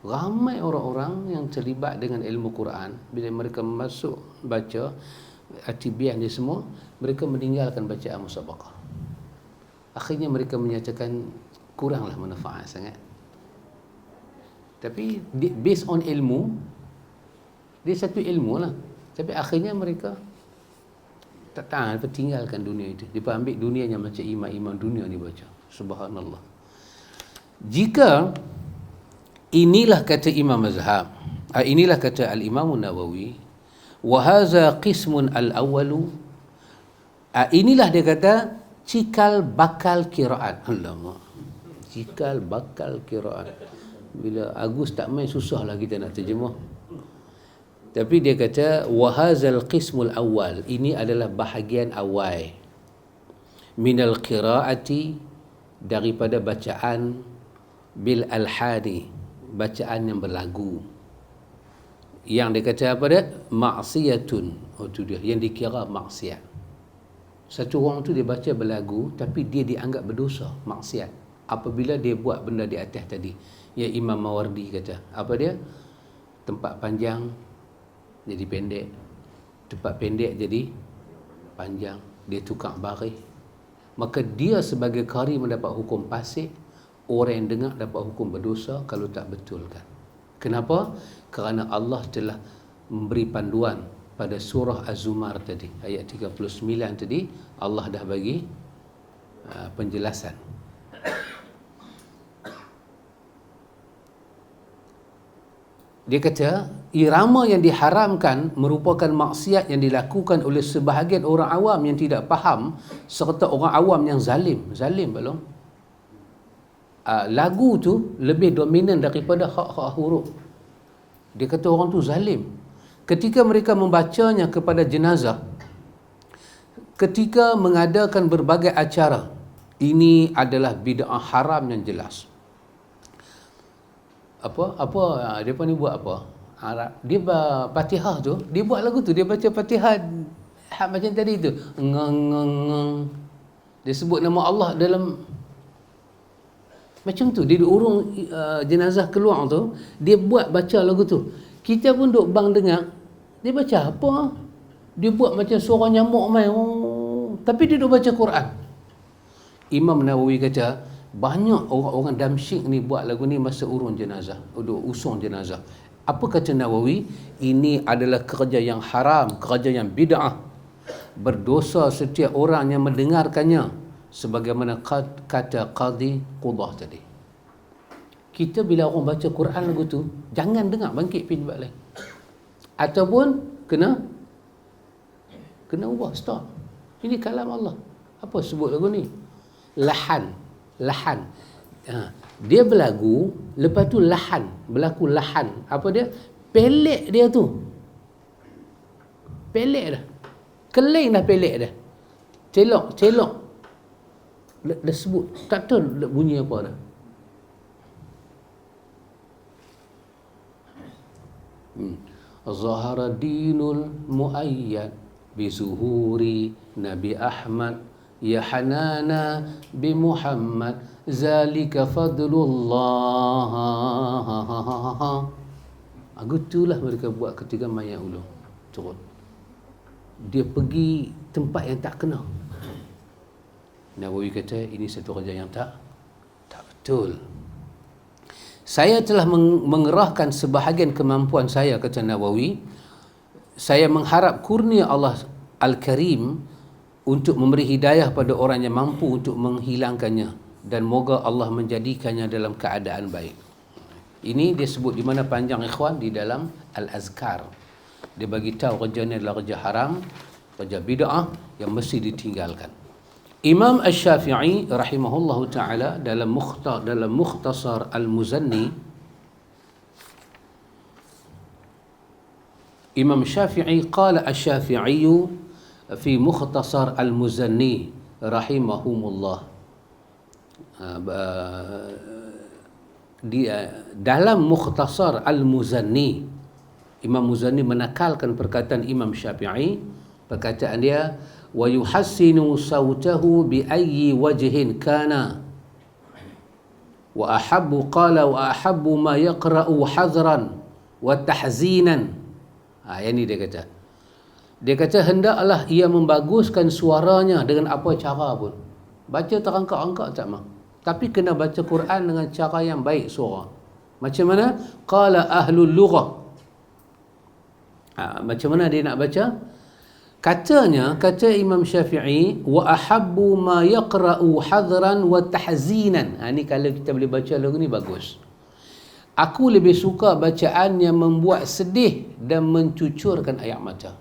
Speaker 1: ramai orang-orang yang terlibat dengan ilmu Quran, bila mereka masuk baca atibian dia semua, mereka meninggalkan bacaan musabaqah. Akhirnya mereka menyatakan kuranglah manfaat sangat. Tapi based on ilmu, dia satu ilmu lah. Tapi akhirnya mereka tak tahan, tinggalkan dunia itu. Dia ambil dunia yang macam imam-imam dunia ni baca. Subhanallah. Jika Inilah kata Imam Mazhab, inilah kata Al-Imam Nawawi, wa hadza qismun al-awwalu, inilah dia kata cikal bakal qiraat. Alamak, cikal bakal qiraat. Bila Agus tak main, susahlah kita nak terjemah. Tapi dia kata wa hadzal qismul awal, ini adalah bahagian awal minal qiraati, daripada bacaan, bil alhani, bacaan yang berlagu. Yang dia kata apa dia? Maksiyatun. Oh tu dia yang dikira maksiat. Satu orang tu dia baca berlagu tapi dia dianggap berdosa, maksiat, apabila dia buat benda di atas tadi. Ya, Imam Mawardi kata apa dia? Tempat panjang jadi pendek, tempat pendek jadi panjang, dia tukar baris. Maka dia sebagai qari mendapat hukum fasik, orang yang dengar dapat hukum berdosa kalau tak betulkan. Kenapa? Kerana Allah telah memberi panduan pada surah Az-Zumar tadi, ayat 39 tadi, Allah dah bagi penjelasan. Dia kata irama yang diharamkan merupakan maksiat yang dilakukan oleh sebahagian orang awam yang tidak faham, serta orang awam yang zalim belum. Lagu tu lebih dominan daripada hak-hak huruf. Dia kata orang tu zalim ketika mereka membacanya kepada jenazah, ketika mengadakan berbagai acara. Ini adalah bid'ah haram yang jelas. Apa depa ni buat apa? Dia Fatihah tu, dia buat lagu tu, dia baca Fatihah macam tadi tu. Dia sebut nama Allah dalam macam tu, dia urung jenazah keluar tu, dia buat baca lagu tu. Kita pun duk bang dengar, dia baca apa? Dia buat macam suara nyamuk main. Tapi dia duk baca Quran. Imam Nawawi kata banyak orang-orang damsyik ni buat lagu ni masa urung jenazah, usung jenazah. Apa kata Nawawi? Ini adalah kerja yang haram, kerja yang bid'ah. Berdosa setiap orang yang mendengarkannya, sebagaimana kata Qadhi Qudah tadi. Kita bila orang baca Quran lagu tu, jangan dengar, bangkit pergi tempat lain. Ataupun kena ubah, stop. Ini kalam Allah. Apa sebut lagu ni? Lahan. Dia berlagu, lepas tu berlaku lahan. Apa dia? Pelek dia tu. Pelek dah. Keling dah pelek dah. Celok. Dah sebut. Tak tahu bunyi apa dah. Zahara dinul muayyad bizuhuri Nabi Ahmad, ya hanana bi Muhammad, zalika fadlullah. Itulah mereka buat ketika mayat ulung turun. Dia pergi tempat yang tak kena. Nawawi kata ini satu kerja yang tak betul. Saya telah mengerahkan sebahagian kemampuan saya, kata Nawawi. Saya mengharap kurnia Allah Al-Karim untuk memberi hidayah pada orang yang mampu untuk menghilangkannya, dan moga Allah menjadikannya dalam keadaan baik. Ini dia sebut di mana panjang ikhwan di dalam Al-Azkar. Dia bagi tahu kerja ni adalah kerja haram, kerja bid'ah yang mesti ditinggalkan. Imam Asy-Syafi'i rahimahullahu taala dalam Mukhtasar Al-Muzanni, Imam Syafi'i qala Asy-Syafi'i fi Mukhtasar Al-Muzanni rahimahumullah, dalam Mukhtasar Al-Muzanni, Imam Muzanni menakalkan perkataan Imam Syafi'i. Perkataan dia, wa yuhassinu sautahu bi ayyi wajhin kana wa ahabbu, qala wa ahabbu ma yaqra'u hadran wa tahzinan. Yang ni dia kata hendaklah ia membaguskan suaranya dengan apa cara pun. Baca terangkat-angkat tak mah, tapi kena baca Quran dengan cara yang baik suara. Macam mana? Qala ahlul lughah. Macam mana dia nak baca? Kata Imam Syafi'i, wa ahabbu ma yaqra'u hadran wa tahzinan. Ni kalau kita boleh baca lagu ni bagus. Aku lebih suka bacaan yang membuat sedih dan mencucurkan air mata.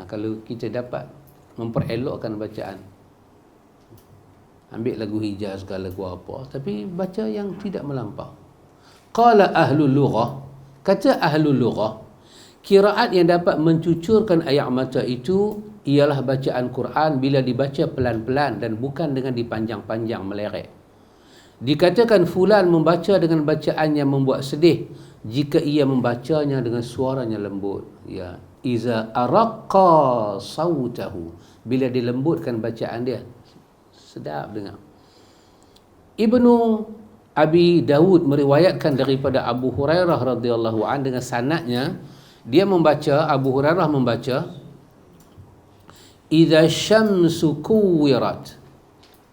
Speaker 1: Kalau kita dapat memperelokkan bacaan, ambil lagu Hijaz ke lagu apa, tapi baca yang tidak melampau. Qala ahlul lughah, kata ahlul lughah, qiraat yang dapat mencucurkan air mata itu ialah bacaan Quran bila dibaca pelan-pelan dan bukan dengan dipanjang-panjang melerek. Dikatakan fulan membaca dengan bacaan yang membuat sedih jika ia membacanya dengan suaranya lembut. Ya, iza araqqa sautahu, bila dilembutkan bacaan dia, sedap dengar. Ibnu Abi Dawud meriwayatkan daripada Abu Hurairah radhiyallahu an dengan sanadnya, dia membaca, Abu Hurairah membaca, idza syamsu kuwirat,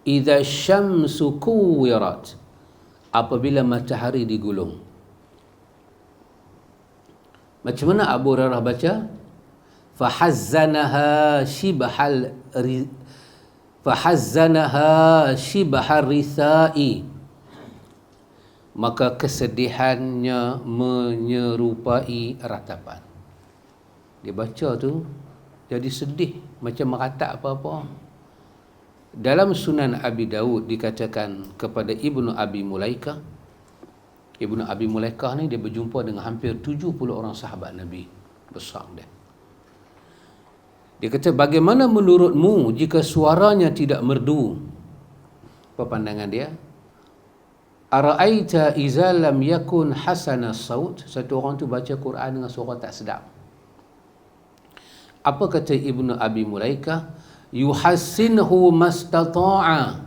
Speaker 1: idza syamsu kuwirat, apabila matahari digulung. Macam mana Abu Hurairah baca? Fahazzanaha shibhal rithai, maka kesedihannya menyerupai ratapan. Dia baca tu jadi sedih, macam meratak apa-apa. Dalam Sunan Abi Dawud dikatakan kepada Ibnu Abi Mulaikah, Ibnu Abi Mulaikah ni dia berjumpa dengan hampir 70 orang sahabat Nabi besar dia. Dia kata, bagaimana menurutmu jika suaranya tidak merdu? Apa pandangan dia? Ara'aita iza lam yakun hasana saut, satu orang tu baca Quran dengan suara tak sedap. Apa kata Ibnu Abi Mulaikah? Yuhassinhu mastata'a,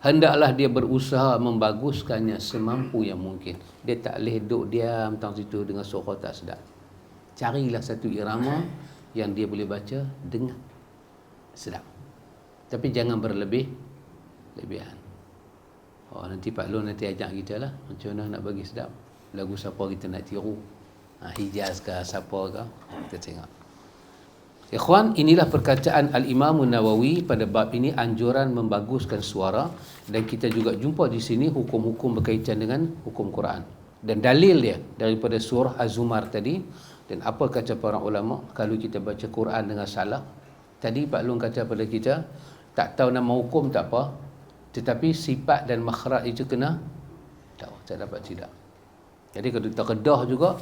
Speaker 1: hendaklah dia berusaha membaguskannya semampu yang mungkin. Dia tak boleh duduk diam tang situ dengan suara tak sedap. Carilah satu irama yang dia boleh baca dengan sedap, tapi jangan berlebihan. Nanti Pak Long nanti ajak kita lah, macam mana nak bagi sedap, lagu siapa kita nak tiru, Hijaz ke siapa ke, kita tengok. Ikhwan, inilah perkataan Al-Imam Nawawi pada bab ini, anjuran membaguskan suara. Dan kita juga jumpa di sini hukum-hukum berkaitan dengan hukum Quran, dan dalil dia daripada surah Az-Zumar tadi. Dan apa kata para ulama kalau kita baca Quran dengan salah? Tadi Pak Long kata pada kita, tak tahu nama hukum tak apa, tetapi sifat dan makhraj itu kena tahu, tak dapat tidak. Jadi kalau terkedah juga,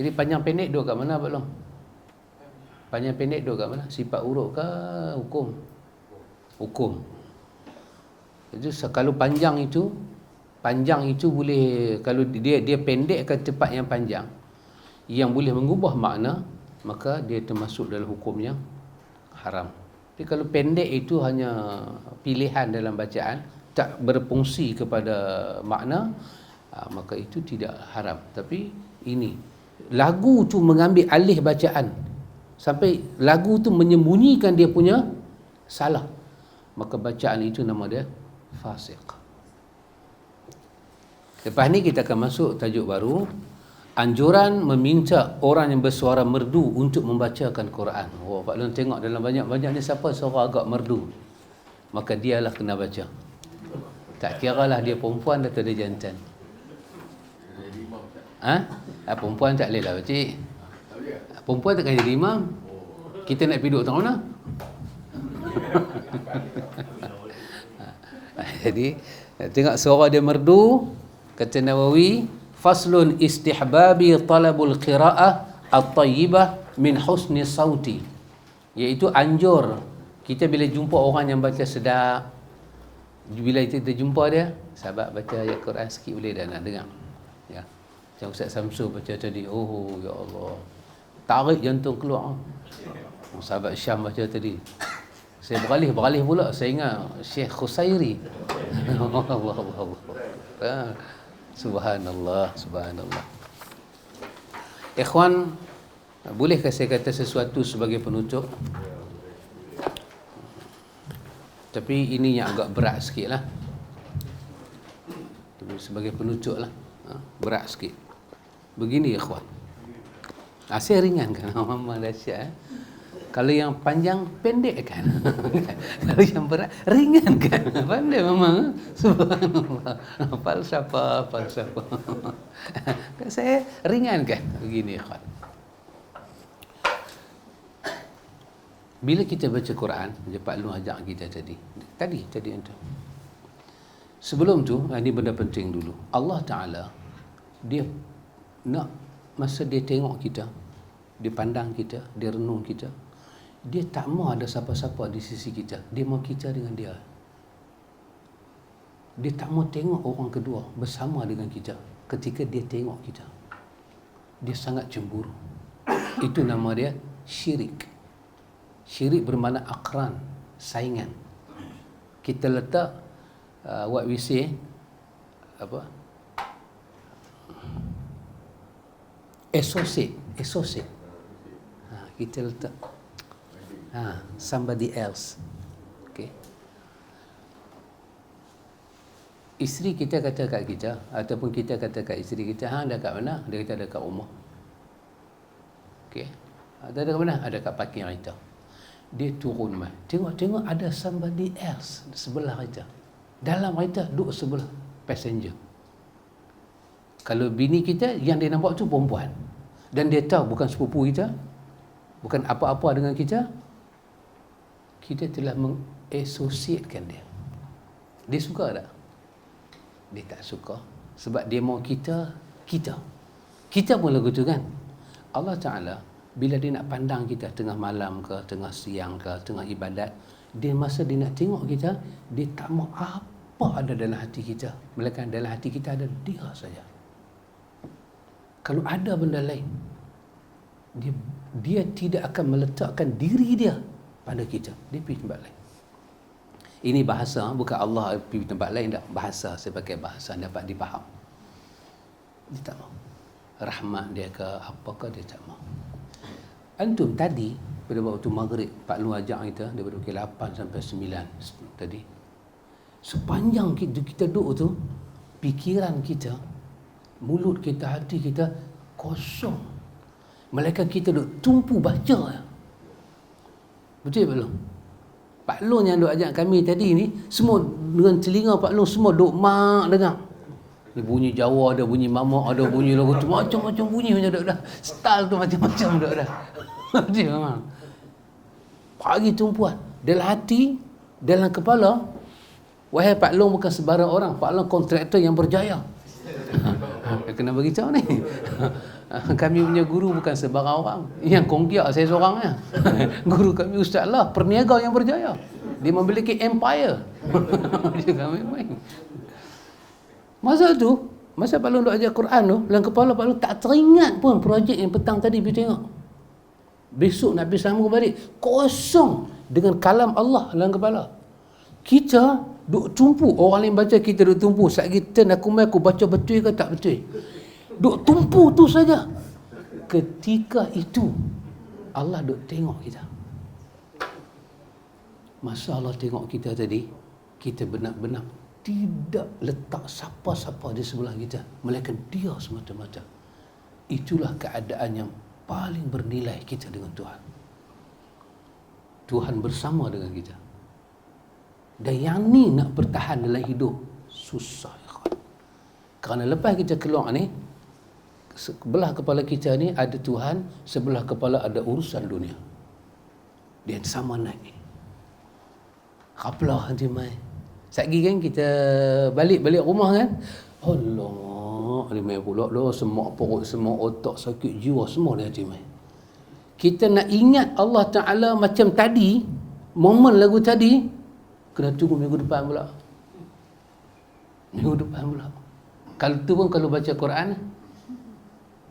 Speaker 1: jadi panjang pendek dua kat mana Pak Long? Panjang pendek dua kat mana? Sifat huruf ke hukum? Hukum. Jadi kalau panjang itu boleh, kalau dia pendek ke tempat yang panjang yang boleh mengubah makna, maka dia termasuk dalam hukum yang haram. Jadi kalau pendek itu hanya pilihan dalam bacaan, tak berfungsi kepada makna, maka itu tidak haram. Tapi ini lagu tu mengambil alih bacaan sampai lagu tu menyembunyikan dia punya salah, maka bacaan itu nama dia fasik. Lepas ni kita akan masuk tajuk baru, anjuran meminta orang yang bersuara merdu untuk membacakan Quran. Pak Long tengok dalam banyak-banyak ni siapa suara agak merdu, maka dialah kena baca. Tak kira lah dia perempuan atau dia jantan. Perempuan tak boleh lah pakcik. Perempuan takkan jadi imam. Kita nak pergi duduk tengah mana? Jadi tengok suara dia merdu, kata Nawawi, faslun istihbabi talabul qira'ah at-tayyibah min husni sauti, iaitu anjur kita bila jumpa orang yang baca sedap, bila kita jumpa dia, sahabat baca ayat Quran sikit boleh dah nak dengar ya. Macam Ustaz Samsul baca tadi, oh ya Allah, tarik jantung keluar. Sahabat Syam baca tadi, saya beralih pula, saya ingat Syekh Khusairi. Allah. Subhanallah. Ikhwan, bolehkah saya kata sesuatu sebagai penutup? Tapi ini yang agak berat sikit lah. Sebagai penutup lah, berat sikit. Begini ikhwan, saya ringankan. Memang dahsyat. Kalau yang panjang pendek kan. Kalau yang berat ringan kan. Pandai memang. Subhanallah. Falsafah. Saya ringan kan. Begini ikhwan. Bila kita baca Quran, Pak Long ajak kita tadi itu. Sebelum tu, ini benda penting dulu. Allah Ta'ala, dia nak, masa dia tengok kita, dia pandang kita, dia renung kita, dia tak mau ada siapa-siapa di sisi kita. Dia mau kita dengan dia. Dia tak mau tengok orang kedua bersama dengan kita ketika dia tengok kita. Dia sangat cemburu. Itu nama dia syirik. Syirik bermakna akran, saingan. Kita letak what we say associate. Kita letak somebody else. Okay. Isteri kita kata kat kita, ataupun kita kata kat isteri kita, ada kat mana? Dia kata ada kat rumah. Okay. Ada kat mana? Ada kat parking kereta. Dia turun mai. Tengok ada somebody else sebelah kereta. Dalam kereta duduk sebelah passenger. Kalau bini kita yang dia nampak tu perempuan, dan dia tahu bukan sepupu kita, bukan apa-apa dengan kita, kita telah mengasosiatkan dia. Dia suka tak? Dia tak suka. Sebab dia mau kita pun lagu tu kan. Allah Ta'ala bila dia nak pandang kita tengah malam ke, tengah siang ke, tengah ibadat, dia masa dia nak tengok kita, dia tak mau apa ada dalam hati kita, melainkan dalam hati kita ada dia saja. Kalau ada benda lain, dia tidak akan meletakkan diri dia pada kita. Dia pergi tempat lain. Ini bahasa, bukan Allah pergi tempat lain, tak. Bahasa, saya pakai bahasa dapat dipaham. Dia tak mau. Rahmat dia ke, apakah dia tak mau. Antum tadi, pada waktu maghrib, Pak Long ajak kita daripada pukul 8 sampai 9 tadi. Sepanjang kita duduk tu, fikiran kita, mulut kita, hati kita kosong. Melainkan kita duduk tumpu baca. Betul Pak Long? Pak Long yang duk ajak kami tadi ni, semua dengan telinga Pak Long semua duk mak dengar. Ni bunyi Jawa, ada bunyi mamak, ada bunyi lagu tu, macam-macam bunyi macam dah. Style tu macam-macam dah. Dia memang. Pagi tumpuan dalam hati, dalam kepala. Wahai Pak Long bukan sebarang orang, Pak Long kontraktor yang berjaya. Kena beritahu ni. Kami punya guru bukan sebarang orang. Yang kongkiak saya seorang. Guru kami Ustaz lah, perniaga yang berjaya. Dia memiliki empire. Dia main-main. Masa tu, masa Pak Long duk ajar Quran tu, dalam kepala Pak Long tak teringat pun projek yang petang tadi pergi tengok. Besok nak pergi sambung balik, kosong dengan kalam Allah dalam kepala. Kita duk tumpu, orang lain baca kita duk tumpu. Saat kita nak aku baca betul ke tak betul. Duk tumpu tu saja. Ketika itu Allah duk tengok kita. Masa Allah tengok kita tadi, kita benar-benar tidak letak siapa-siapa di sebelah kita, melainkan dia semata-mata. Itulah keadaan yang paling bernilai kita dengan Tuhan. Tuhan bersama dengan kita. Dan yang ni nak bertahan dalam hidup susah. Kerana lepas kita keluar ni, sebelah kepala kita ni ada Tuhan, sebelah kepala ada urusan dunia. Dia sama naik. Kaplah nanti mai. Satgi kan kita balik rumah kan. Allah, dia main pula dah semak perut, semak otak, sakit jiwa semua dia hati mai. Kita nak ingat Allah Ta'ala macam tadi, momen lagu tadi, kena tunggu minggu depan pula. Minggu depan pula. Kalau tu pun kalau baca Quran,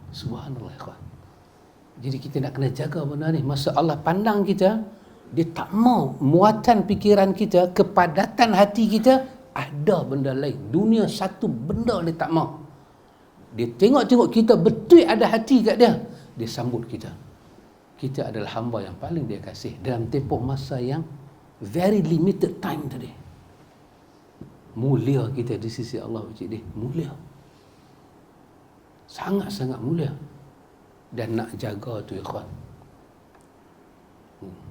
Speaker 1: subhanallah ikhwan. Jadi kita nak kena jaga benda ni. Masa Allah pandang kita, dia tak mau muatan fikiran kita, kepadatan hati kita, ada benda lain. Dunia satu benda dia tak mau. Dia tengok-tengok kita betul ada hati kat dia, dia sambut kita. Kita adalah hamba yang paling dia kasih dalam tempoh masa yang very limited time tadi. Mulia kita di sisi Allah, Cik Dih. Mulia. Sangat-sangat mulia. Dan nak jaga tu ikhwan.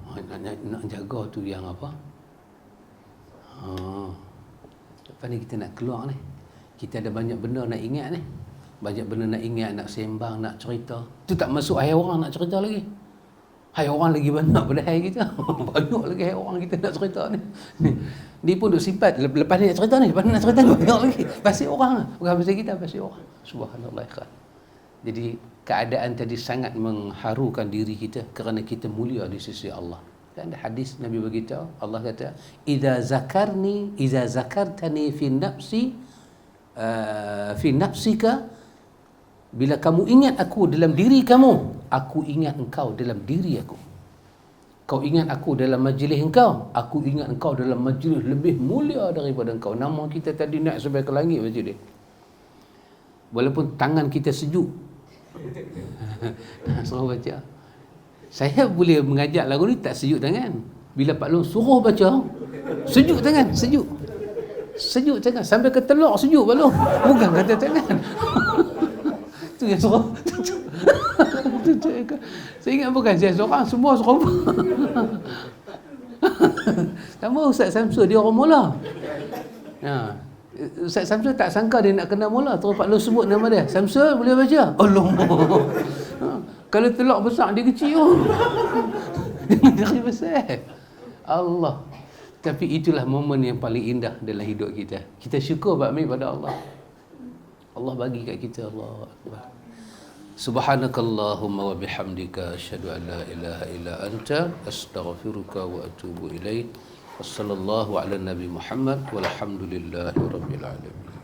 Speaker 1: Nak jaga tu yang apa? Lepas ni kita nak keluar ni. Kita ada banyak benda nak ingat ni. Banyak benda nak ingat, nak sembang, nak cerita. Tu tak masuk hai orang nak cerita lagi. Hai orang lagi banyak pada hai kita. Banyak lagi hai orang kita nak cerita ni. Ni pun duk sifat. Lepas ni nak cerita ni, lepas ni nak cerita ni, banyak lagi. Pasal orang lah. Bukan pasal kita, pasal orang. Subhanallah ikhwan. Jadi keadaan tadi sangat mengharukan diri kita kerana kita mulia di sisi Allah. Dan ada hadis Nabi beritahu, Allah kata, "Idza zakartani fi nafsika, bila kamu ingat aku dalam diri kamu, aku ingat engkau dalam diri aku. Kau ingat aku dalam majlis engkau, aku ingat engkau dalam majlis lebih mulia daripada engkau." Nama kita tadi naik sampai ke langit majlis. Walaupun tangan kita sejuk. Suruh baca. Saya boleh mengajak lagu ni tak sejuk tangan. Bila Pak Long suruh baca, sejuk tangan, sejuk. Sejuk tangan sampai ke telur sejuk Pak Long. Bukan kata tangan. Tu yang suruh. Saya ingat bukan saya seorang, semua suruh. Sama Ustaz Samsul, dia orang mula. Ustaz Samsul tak sangka dia nak kena mula. Terus Pak Long sebut nama dia. Samsul boleh baca? Allah. Kalau telak besar dia kecil. Dia besar. Allah. Tapi itulah momen yang paling indah dalam hidup kita. Kita syukur pada Allah. Allah bagi kat kita. Allah Akbar. Subhanakallahumma wa bihamdika asyhadu an la ilaha illa anta astaghfiruka wa atubu ilaik. Wassallallahu ala nabi Muhammad walhamdulillahi rabbil alamin.